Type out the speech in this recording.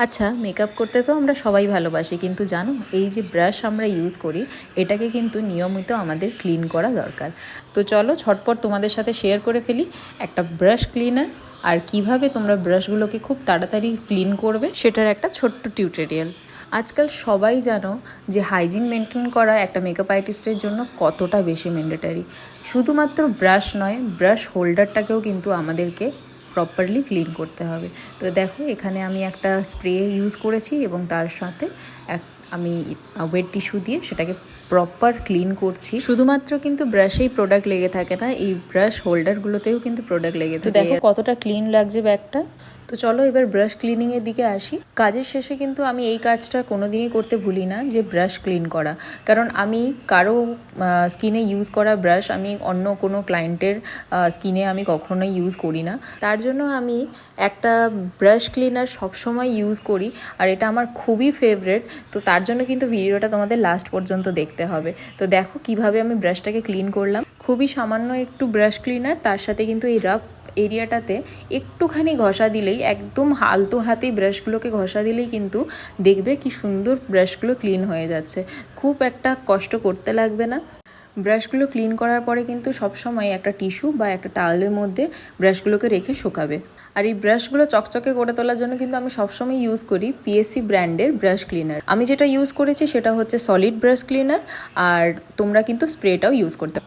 আচ্ছা, মেকআপ করতে তো আমরা সবাই ভালোবাসি, কিন্তু জানো এই যে ব্রাশ আমরা ইউজ করি এটাকে কিন্তু নিয়মিত আমাদের ক্লিন করা দরকার। তো চলো ঝটপট তোমাদের সাথে শেয়ার করে ফেলি একটা ব্রাশ ক্লিনার আর কিভাবে তোমরা ব্রাশগুলোকে খুব তাড়াতাড়ি ক্লিন করবে সেটার একটা ছোট্ট টিউটোরিয়াল। আজকাল সবাই জানো যে হাইজিন মেনটেন করা একটা মেকআপ আর্টিস্টের জন্য কতটা বেশি ম্যান্ডেটারি। শুধুমাত্র ব্রাশ নয়, ব্রাশ হোল্ডারটাকেও কিন্তু আমাদেরকে প্রপারলি ক্লিন করতে হবে। তো দেখো এখানে আমি একটা স্প্রে ইউজ করেছি এবং তার সাথে আমি ওয়েট টিস্যু দিয়ে সেটাকে প্রপার ক্লিন করছি। শুধুমাত্র কিন্তু ব্রাশেই প্রোডাক্ট লেগে থাকে না, এই ব্রাশ হোল্ডারগুলোতেও কিন্তু প্রোডাক্ট লেগে থাকে। দেখো কতটা ক্লিন লাগছে ব্যাগটা। তো চলো এবার ব্রাশ ক্লিনিংয়ের দিকে আসি। কাজের শেষে কিন্তু আমি এই কাজটা কোনোদিনই করতে ভুলি না, যে ব্রাশ ক্লিন করা। কারণ আমি কারো স্কিনে ইউজ করা ব্রাশ আমি অন্য কোনো ক্লায়েন্টের স্কিনে আমি কখনোই ইউজ করি না। তার জন্য আমি একটা ব্রাশ ক্লিনার সবসময় ইউজ করি, আর এটা আমার খুবই ফেভারেট। তো তার জন্য কিন্তু ভিডিওটা তোমাদের লাস্ট পর্যন্ত দেখতে হবে। তো দেখো কিভাবে আমি ব্রাশটাকে ক্লিন করলাম। খুবই সামান্য একটু ব্রাশ ক্লিনার, তার সাথে কিন্তু এই রাফ এরিয়াটাতে একটুখানি ঘষা দিলেই, একদম আলতো হাতেই ব্রাশগুলোকে ঘষা দিলেই কিন্তু দেখবে কি সুন্দর ব্রাশগুলো ক্লিন হয়ে যাচ্ছে। খুব একটা কষ্ট করতে লাগবে না। ব্রাশগুলো ক্লিন করার পরে কিন্তু সবসময় একটা টিস্যু বা একটা টাওয়েলের মধ্যে ব্রাশগুলোকে রেখে শুকাবে। আর এই ব্রাশগুলো চকচকে করে তোলার জন্য কিন্তু আমি সবসময় ইউজ করি পিএসসি ব্র্যান্ডের ব্রাশ ক্লিনার। আমি যেটা ইউজ করেছি সেটা হচ্ছে সলিড ব্রাশ ক্লিনার, আর তোমরা কিন্তু স্প্রেটাও ইউজ করতে